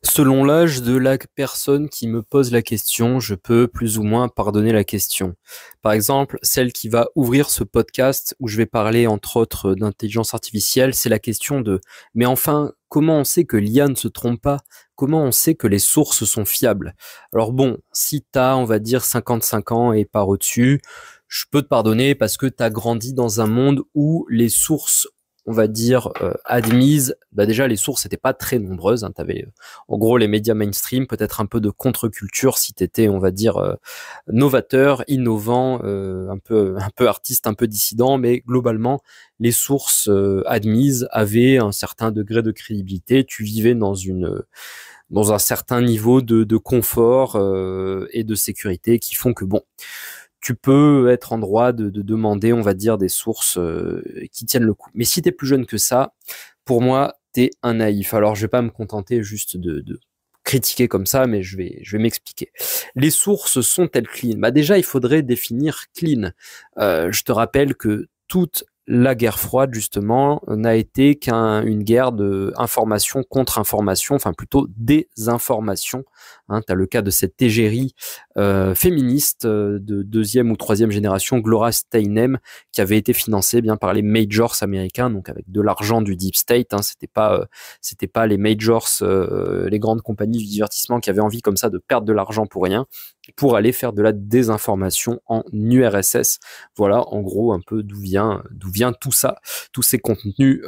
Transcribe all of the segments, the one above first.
Selon l'âge de la personne qui me pose la question, je peux plus ou moins pardonner la question. Par exemple, celle qui va ouvrir ce podcast où je vais parler entre autres d'intelligence artificielle, c'est la question de mais enfin, comment on sait que l'IA ne se trompe pas? Comment on sait que les sources sont fiables? Alors bon, si t'as, on va dire, 55 ans et par au-dessus, je peux te pardonner parce que t'as grandi dans un monde où les sources on va dire admises, bah déjà les sources n'étaient pas très nombreuses, hein, t'avais en gros les médias mainstream, peut-être un peu de contre-culture si t'étais on va dire novateur, innovant, un peu artiste, un peu dissident, mais globalement les sources admises avaient un certain degré de crédibilité, tu vivais dans un certain niveau de confort et de sécurité qui font que bon, tu peux être en droit de demander, on va dire, des sources qui tiennent le coup. Mais si t'es plus jeune que ça, pour moi, t'es un naïf. Alors, je vais pas me contenter juste de critiquer comme ça, mais je vais m'expliquer. Les sources sont-elles clean? Bah déjà, il faudrait définir clean. Je te rappelle que toute la guerre froide, justement, n'a été qu'une guerre de information contre information, enfin plutôt désinformation. Hein, tu as le cas de cette égérie féministe de deuxième ou troisième génération, Gloria Steinem, qui avait été financée bien par les majors américains, donc avec de l'argent du deep state. Hein, c'était pas les majors, les grandes compagnies du divertissement qui avaient envie comme ça de perdre de l'argent pour rien, pour aller faire de la désinformation en URSS. Voilà, en gros, un peu d'où vient tout ça, tous ces contenus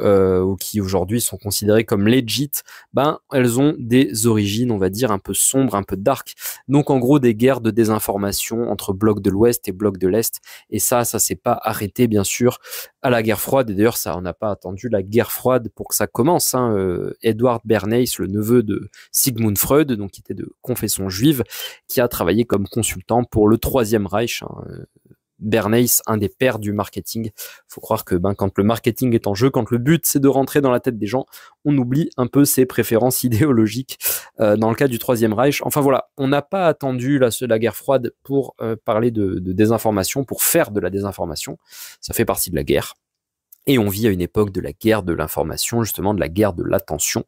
qui aujourd'hui sont considérés comme legit. Ben, elles ont des origines, on va dire, un peu sombres, un peu dark. Donc, en gros, des guerres de désinformation entre blocs de l'Ouest et blocs de l'Est. Et ça s'est pas arrêté, bien sûr, à la guerre froide. Et d'ailleurs, ça, on n'a pas attendu la guerre froide pour que ça commence. Hein. Edward Bernays, le neveu de Sigmund Freud, donc qui était de confession juive, qui a travaillé comme consultant pour le Troisième Reich. Hein. Bernays, un des pères du marketing. Faut croire que quand le marketing est en jeu, quand le but c'est de rentrer dans la tête des gens, on oublie un peu ses préférences idéologiques dans le cas du Troisième Reich. Enfin voilà, on n'a pas attendu la guerre froide pour parler de désinformation, pour faire de la désinformation. Ça fait partie de la guerre. Et on vit à une époque de la guerre de l'information, justement de la guerre de l'attention.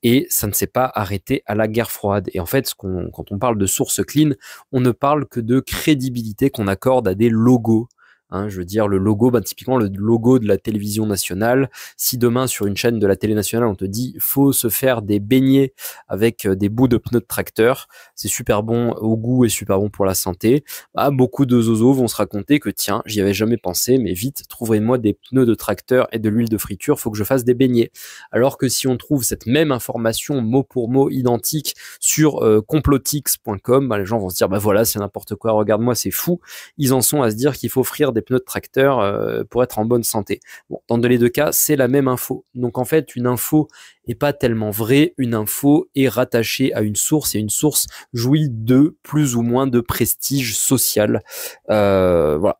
Et ça ne s'est pas arrêté à la guerre froide. Et en fait, quand on parle de source clean, on ne parle que de crédibilité qu'on accorde à des logos. Hein, je veux dire, le logo, typiquement le logo de la télévision nationale. Si demain, sur une chaîne de la télé nationale, on te dit faut se faire des beignets avec des bouts de pneus de tracteur, c'est super bon au goût et super bon pour la santé, beaucoup de zozos vont se raconter que tiens, j'y avais jamais pensé, mais vite, trouvez-moi des pneus de tracteur et de l'huile de friture, faut que je fasse des beignets. Alors que si on trouve cette même information mot pour mot identique sur complotix.com, les gens vont se dire voilà, c'est n'importe quoi, regarde-moi, c'est fou. Ils en sont à se dire qu'il faut offrir des pneus de tracteur pour être en bonne santé. Bon, dans les deux cas, c'est la même info. Donc en fait, une info est pas tellement vraie, une info est rattachée à une source et une source jouit de plus ou moins de prestige social. Voilà.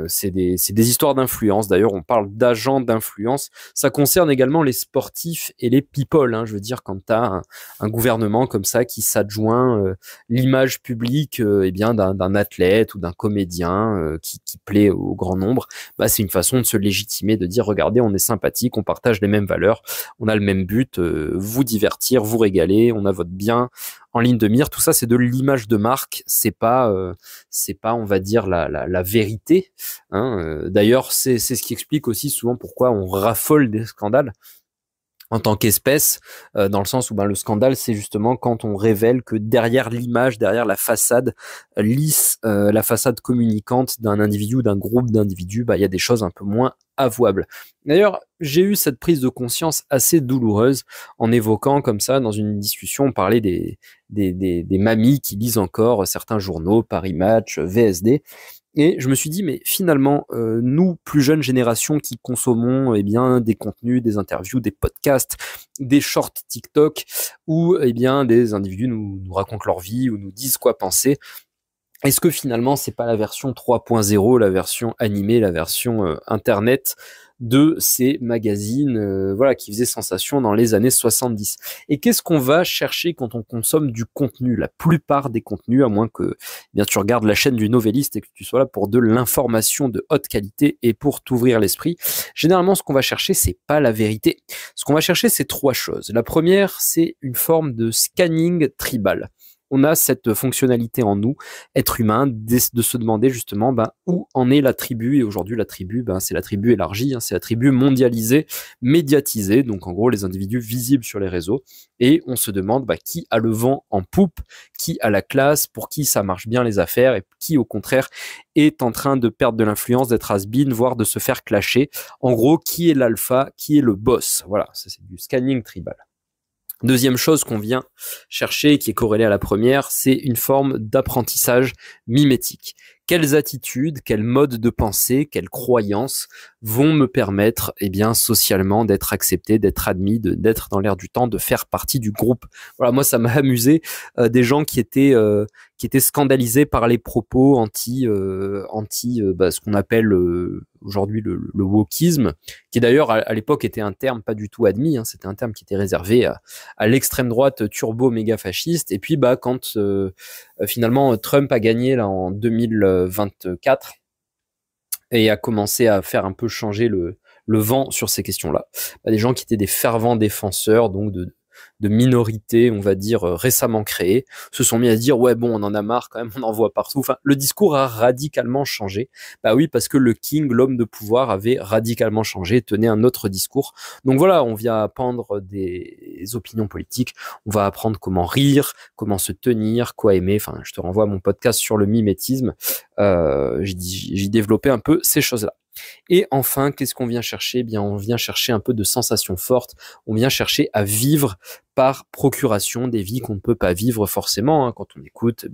C'est des histoires d'influence. D'ailleurs, on parle d'agents d'influence. Ça concerne également les sportifs et les people. Hein. Je veux dire, quand tu as un gouvernement comme ça qui s'adjoint l'image publique d'un athlète ou d'un comédien qui plaît au grand nombre, c'est une façon de se légitimer, de dire regardez, on est sympathique, on partage les mêmes valeurs, on a le même but, vous divertir, vous régaler, on a votre bien en ligne de mire. Tout ça, c'est de l'image de marque, c'est pas, on va dire, la vérité. Hein. D'ailleurs, c'est ce qui explique aussi souvent pourquoi on raffole des scandales en tant qu'espèce, dans le sens où le scandale, c'est justement quand on révèle que derrière l'image, derrière la façade lisse, la façade communicante d'un individu ou d'un groupe d'individus, il y a des choses un peu moins avouables. D'ailleurs, j'ai eu cette prise de conscience assez douloureuse en évoquant comme ça, dans une discussion, on parlait des mamies qui lisent encore certains journaux, Paris Match, VSD, et je me suis dit, mais finalement, nous, plus jeunes générations qui consommons des contenus, des interviews, des podcasts, des shorts TikTok, où des individus nous racontent leur vie ou nous disent quoi penser, est-ce que finalement, c'est pas la version 3.0, la version animée, la version Internet de ces magazines voilà, qui faisaient sensation dans les années 70. Et qu'est-ce qu'on va chercher quand on consomme du contenu? La plupart des contenus, à moins que bien tu regardes la chaîne du Novelliste et que tu sois là pour de l'information de haute qualité et pour t'ouvrir l'esprit, généralement ce qu'on va chercher, c'est pas la vérité. Ce qu'on va chercher, c'est trois choses. La première, c'est une forme de scanning tribal. On a cette fonctionnalité en nous, être humain, de se demander justement où en est la tribu. Et aujourd'hui, la tribu, c'est la tribu élargie, c'est la tribu mondialisée, médiatisée, donc en gros les individus visibles sur les réseaux. Et on se demande qui a le vent en poupe, qui a la classe, pour qui ça marche bien les affaires, et qui au contraire est en train de perdre de l'influence, d'être has-been, voire de se faire clasher. En gros, qui est l'alpha, qui est le boss. Voilà, ça c'est du scanning tribal. Deuxième chose qu'on vient chercher, qui est corrélée à la première, c'est une forme d'apprentissage mimétique. Quelles attitudes, quels modes de pensée, quelles croyances vont me permettre, socialement, d'être accepté, d'être admis, d'être dans l'air du temps, de faire partie du groupe. Voilà, moi, ça m'a amusé des gens qui étaient scandalisés par les propos ce qu'on appelle aujourd'hui le wokisme, qui d'ailleurs à l'époque était un terme pas du tout admis. C'était un terme qui était réservé à l'extrême droite turbo méga fasciste. Et puis quand finalement Trump a gagné là en 2024 et a commencé à faire un peu changer le vent sur ces questions-là, des gens qui étaient des fervents défenseurs donc de minorités, on va dire, récemment créées, se sont mis à dire ouais bon, on en a marre quand même, on en voit partout. Enfin, le discours a radicalement changé. Oui, parce que le king, l'homme de pouvoir, avait radicalement changé, tenait un autre discours. Donc voilà, on vient apprendre des opinions politiques, on va apprendre comment rire, comment se tenir, quoi aimer. Enfin, je te renvoie à mon podcast sur le mimétisme. J'y développais un peu ces choses-là. Et enfin, qu'est-ce qu'on vient chercher? On vient chercher un peu de sensations fortes. On vient chercher à vivre par procuration des vies qu'on ne peut pas vivre forcément. Quand on écoute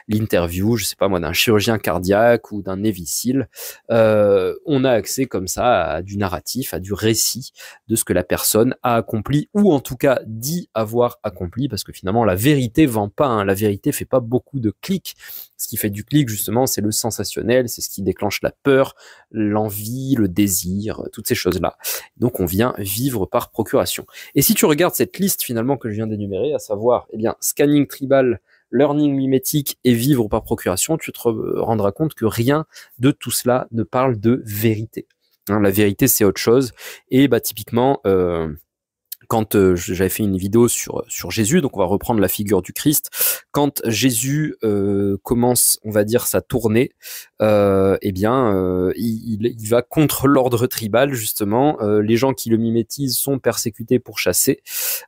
l'interview, je sais pas moi, d'un chirurgien cardiaque ou d'un Navy SEAL, on a accès comme ça à du narratif, à du récit de ce que la personne a accompli ou en tout cas dit avoir accompli, parce que finalement la vérité vend pas, la vérité fait pas beaucoup de clics. Ce qui fait du clic, justement, c'est le sensationnel, c'est ce qui déclenche la peur, l'envie, le désir, toutes ces choses-là. Donc, on vient vivre par procuration. Et si tu regardes cette liste, finalement, que je viens d'énumérer, à savoir, scanning tribal, learning mimétique et vivre par procuration, tu te rendras compte que rien de tout cela ne parle de vérité. La vérité, c'est autre chose. Et typiquement, quand j'avais fait une vidéo sur Jésus, donc on va reprendre la figure du Christ, quand Jésus commence, on va dire, sa tournée, il va contre l'ordre tribal, justement. Les gens qui le mimétisent sont persécutés pour chasser,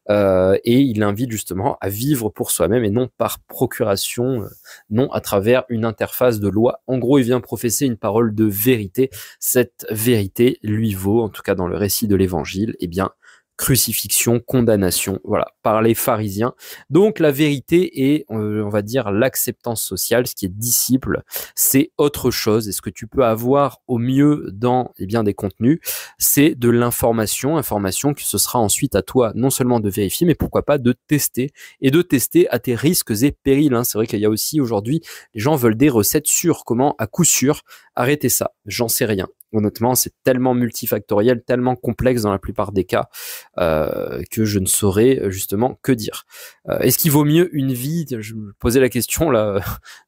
et il invite justement à vivre pour soi-même et non par procuration, non à travers une interface de loi. En gros, il vient professer une parole de vérité. Cette vérité lui vaut, en tout cas dans le récit de l'Évangile, crucifixion, condamnation, voilà, par les pharisiens. Donc la vérité est, on va dire, l'acceptance sociale, ce qui est disciple, c'est autre chose. Et ce que tu peux avoir au mieux dans des contenus, c'est de l'information, information que ce sera ensuite à toi non seulement de vérifier, mais pourquoi pas de tester, et de tester à tes risques et périls. C'est vrai qu'il y a aussi aujourd'hui, les gens veulent des recettes sûres, comment à coup sûr arrêter ça. J'en sais rien. Honnêtement, c'est tellement multifactoriel, tellement complexe dans la plupart des cas que je ne saurais justement que dire. Est-ce qu'il vaut mieux une vie, je me posais la question là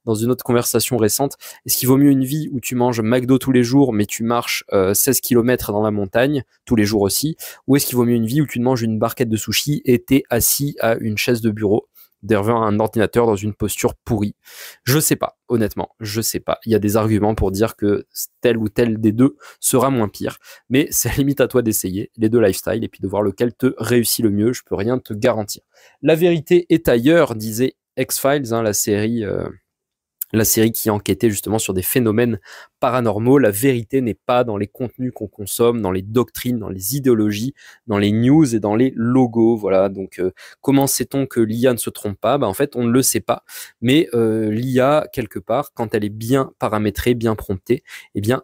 dans une autre conversation récente, est-ce qu'il vaut mieux une vie où tu manges McDo tous les jours mais tu marches 16 km dans la montagne tous les jours aussi, ou est-ce qu'il vaut mieux une vie où tu manges une barquette de sushi et t'es assis à une chaise de bureau devant un ordinateur dans une posture pourrie? Je sais pas, honnêtement, je sais pas. Il y a des arguments pour dire que tel ou tel des deux sera moins pire, mais c'est limite à toi d'essayer les deux lifestyles et puis de voir lequel te réussit le mieux. Je peux rien te garantir. La vérité est ailleurs, disait X-Files, la série qui enquêtait justement sur des phénomènes paranormaux. La vérité n'est pas dans les contenus qu'on consomme, dans les doctrines, dans les idéologies, dans les news et dans les logos. Voilà. Donc, comment sait-on que l'IA ne se trompe pas? En fait, on ne le sait pas. Mais l'IA, quelque part, quand elle est bien paramétrée, bien promptée,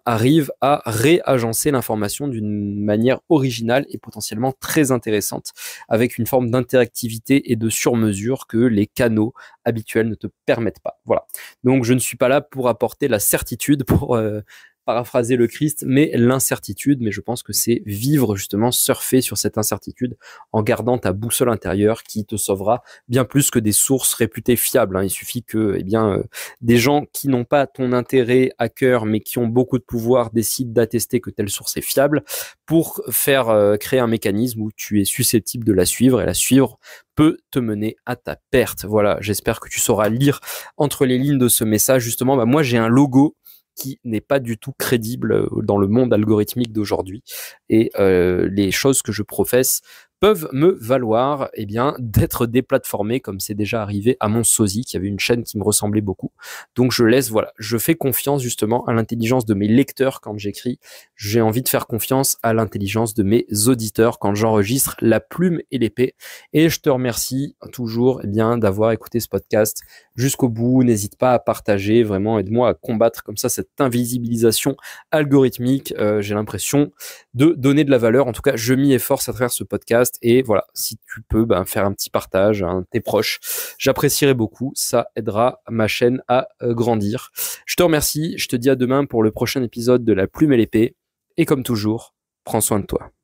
arrive à réagencer l'information d'une manière originale et potentiellement très intéressante, avec une forme d'interactivité et de sur-mesure que les canaux habituels ne te permettent pas. Voilà. Donc, je ne suis pas là pour apporter la certitude, pour paraphraser le Christ, mais l'incertitude. Mais je pense que c'est vivre justement, surfer sur cette incertitude en gardant ta boussole intérieure qui te sauvera bien plus que des sources réputées fiables. Il suffit que des gens qui n'ont pas ton intérêt à cœur mais qui ont beaucoup de pouvoir décident d'attester que telle source est fiable pour faire créer un mécanisme où tu es susceptible de la suivre, et la suivre peut te mener à ta perte. Voilà, j'espère que tu sauras lire entre les lignes de ce message. Justement, moi j'ai un logo qui n'est pas du tout crédible dans le monde algorithmique d'aujourd'hui, et les choses que je professe peuvent me valoir d'être déplatformé, comme c'est déjà arrivé à mon sosie qui avait une chaîne qui me ressemblait beaucoup. Donc je fais confiance justement à l'intelligence de mes lecteurs quand j'écris. J'ai envie de faire confiance à l'intelligence de mes auditeurs quand j'enregistre la plume et l'épée. Et je te remercie toujours d'avoir écouté ce podcast jusqu'au bout. N'hésite pas à partager, vraiment aide-moi à combattre comme ça cette invisibilisation algorithmique. J'ai l'impression de donner de la valeur. En tout cas, je m'y efforce à travers ce podcast. Et voilà, si tu peux faire un petit partage à tes proches, j'apprécierais beaucoup. Ça aidera ma chaîne à grandir. Je te remercie. Je te dis à demain pour le prochain épisode de La Plume et l'Épée. Et comme toujours, prends soin de toi.